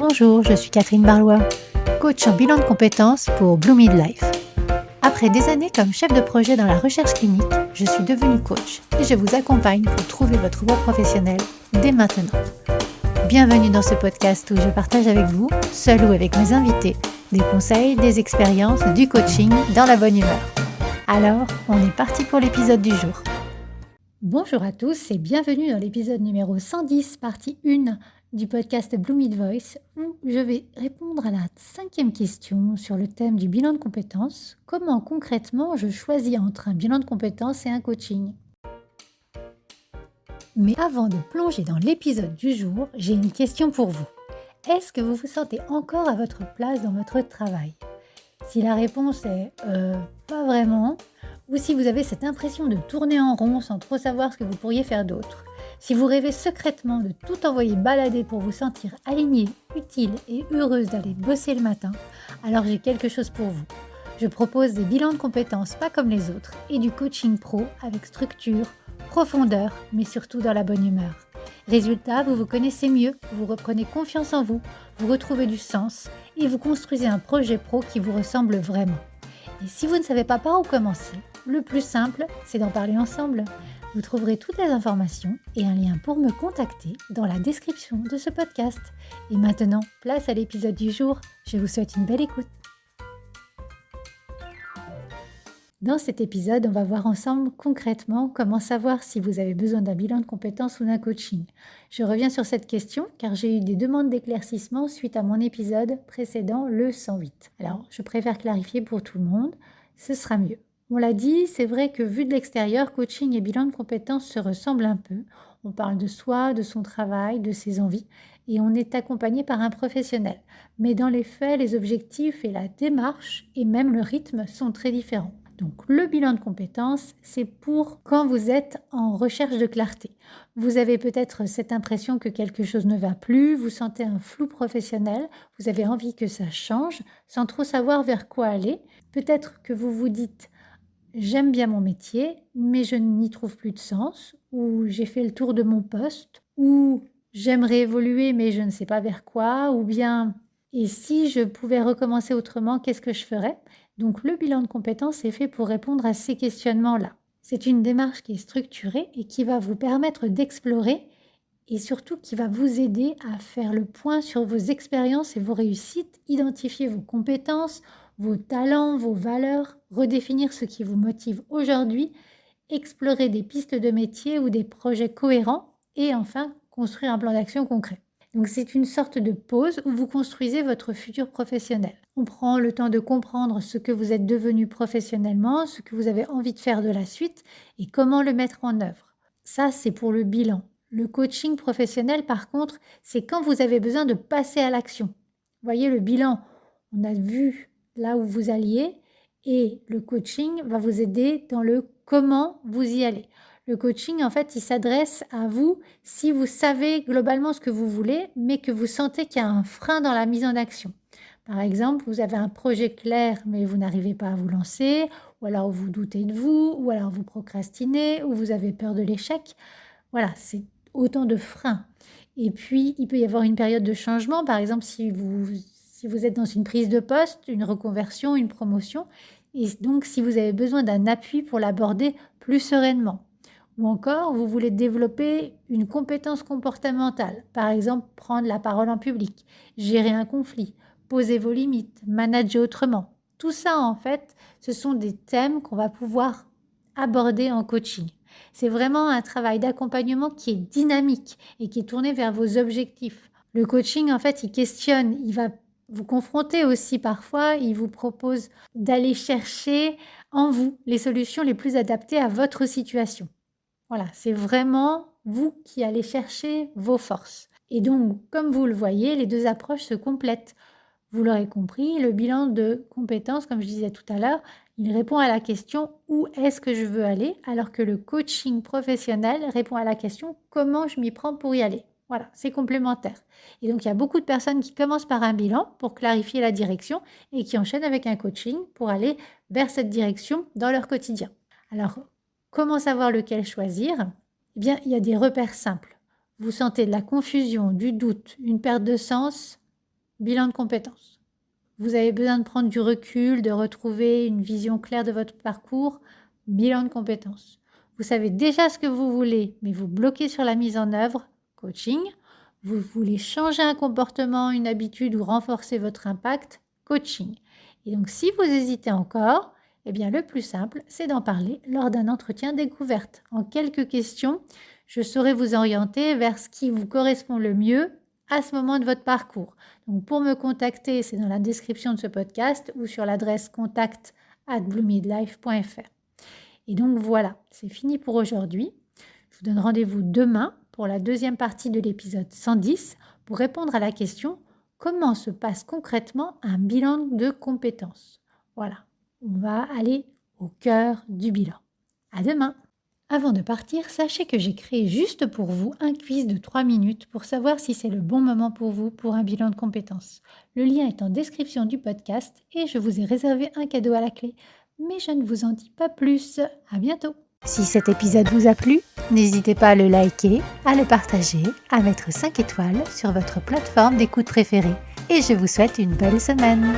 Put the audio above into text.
Bonjour, je suis Catherine Barlois, coach en bilan de compétences pour Blue Midlife. Après des années comme chef de projet dans la recherche clinique, je suis devenue coach et je vous accompagne pour trouver votre voie professionnelle dès maintenant. Bienvenue dans ce podcast où je partage avec vous, seul ou avec mes invités, des conseils, des expériences, du coaching dans la bonne humeur. Alors, on est parti pour l'épisode du jour. Bonjour à tous et bienvenue dans l'épisode numéro 110, partie 1 du podcast Blue Mid Voice, où je vais répondre à la 5e question sur le thème du bilan de compétences. Comment concrètement je choisis entre un bilan de compétences et un coaching ? Mais avant de plonger dans l'épisode du jour, j'ai une question pour vous. Est-ce que vous vous sentez encore à votre place dans votre travail ? Si la réponse est pas vraiment, ou si vous avez cette impression de tourner en rond sans trop savoir ce que vous pourriez faire d'autre, si vous rêvez secrètement de tout envoyer balader pour vous sentir alignée, utile et heureuse d'aller bosser le matin, alors j'ai quelque chose pour vous. Je propose des bilans de compétences pas comme les autres et du coaching pro avec structure, profondeur, mais surtout dans la bonne humeur. Résultat, vous vous connaissez mieux, vous reprenez confiance en vous, vous retrouvez du sens et vous construisez un projet pro qui vous ressemble vraiment. Et si vous ne savez pas par où commencer, le plus simple, c'est d'en parler ensemble. Vous trouverez toutes les informations et un lien pour me contacter dans la description de ce podcast. Et maintenant, place à l'épisode du jour. Je vous souhaite une belle écoute. Dans cet épisode, on va voir ensemble concrètement comment savoir si vous avez besoin d'un bilan de compétences ou d'un coaching. Je reviens sur cette question car j'ai eu des demandes d'éclaircissement suite à mon épisode précédent, le 108. Alors, je préfère clarifier pour tout le monde, ce sera mieux. On l'a dit, c'est vrai que vu de l'extérieur, coaching et bilan de compétences se ressemblent un peu. On parle de soi, de son travail, de ses envies et on est accompagné par un professionnel. Mais dans les faits, les objectifs et la démarche et même le rythme sont très différents. Donc le bilan de compétences, c'est pour quand vous êtes en recherche de clarté. Vous avez peut-être cette impression que quelque chose ne va plus, vous sentez un flou professionnel, vous avez envie que ça change sans trop savoir vers quoi aller. Peut-être que vous vous dites « j'aime bien mon métier, mais je n'y trouve plus de sens » ou « j'ai fait le tour de mon poste » ou « j'aimerais évoluer mais je ne sais pas vers quoi » ou bien « et si je pouvais recommencer autrement, qu'est-ce que je ferais ?» Donc le bilan de compétences est fait pour répondre à ces questionnements-là. C'est une démarche qui est structurée et qui va vous permettre d'explorer et surtout qui va vous aider à faire le point sur vos expériences et vos réussites, identifier vos compétences, vos talents, vos valeurs, redéfinir ce qui vous motive aujourd'hui, explorer des pistes de métier ou des projets cohérents et enfin construire un plan d'action concret. Donc c'est une sorte de pause où vous construisez votre futur professionnel. On prend le temps de comprendre ce que vous êtes devenu professionnellement, ce que vous avez envie de faire de la suite et comment le mettre en œuvre. Ça, c'est pour le bilan. Le coaching professionnel, par contre, c'est quand vous avez besoin de passer à l'action. Vous voyez, le bilan, on a vu là où vous alliez et le coaching va vous aider dans le comment vous y allez. Le coaching, en fait, il s'adresse à vous si vous savez globalement ce que vous voulez, mais que vous sentez qu'il y a un frein dans la mise en action. Par exemple, vous avez un projet clair, mais vous n'arrivez pas à vous lancer, ou alors vous doutez de vous, ou alors vous procrastinez, ou vous avez peur de l'échec. Voilà, c'est autant de freins. Et puis, il peut y avoir une période de changement. Par exemple, si vous êtes dans une prise de poste, une reconversion, une promotion, et donc si vous avez besoin d'un appui pour l'aborder plus sereinement. Ou encore, vous voulez développer une compétence comportementale, par exemple prendre la parole en public, gérer un conflit, poser vos limites, manager autrement. Tout ça, en fait, ce sont des thèmes qu'on va pouvoir aborder en coaching. C'est vraiment un travail d'accompagnement qui est dynamique et qui est tourné vers vos objectifs. Le coaching, en fait, il questionne, il va vous confronter aussi parfois, il vous propose d'aller chercher en vous les solutions les plus adaptées à votre situation. Voilà, c'est vraiment vous qui allez chercher vos forces. Et donc, comme vous le voyez, les deux approches se complètent. Vous l'aurez compris, le bilan de compétences, comme je disais tout à l'heure, il répond à la question « où est-ce que je veux aller ?» alors que le coaching professionnel répond à la question « comment je m'y prends pour y aller ?» Voilà, c'est complémentaire. Et donc, il y a beaucoup de personnes qui commencent par un bilan pour clarifier la direction et qui enchaînent avec un coaching pour aller vers cette direction dans leur quotidien. Alors, comment savoir lequel choisir ? Eh bien, il y a des repères simples. Vous sentez de la confusion, du doute, une perte de sens ? bilan de compétences. Vous avez besoin de prendre du recul, de retrouver une vision claire de votre parcours, bilan de compétences. Vous savez déjà ce que vous voulez, mais vous bloquez sur la mise en œuvre, coaching. Vous voulez changer un comportement, une habitude ou renforcer votre impact, coaching. Et donc, si vous hésitez encore, eh bien, le plus simple, c'est d'en parler lors d'un entretien découverte. En quelques questions, je saurai vous orienter vers ce qui vous correspond le mieux à ce moment de votre parcours. Donc, pour me contacter, c'est dans la description de ce podcast ou sur l'adresse contact@bluemidlife.fr. Et donc, voilà, c'est fini pour aujourd'hui. Je vous donne rendez-vous demain pour la deuxième partie de l'épisode 110 pour répondre à la question « Comment se passe concrètement un bilan de compétences ?» Voilà, on va aller au cœur du bilan. À demain! Avant de partir, sachez que j'ai créé juste pour vous un quiz de 3 minutes pour savoir si c'est le bon moment pour vous pour un bilan de compétences. Le lien est en description du podcast et je vous ai réservé un cadeau à la clé. Mais je ne vous en dis pas plus. À bientôt! Si cet épisode vous a plu, n'hésitez pas à le liker, à le partager, à mettre 5 étoiles sur votre plateforme d'écoute préférée. Et je vous souhaite une belle semaine.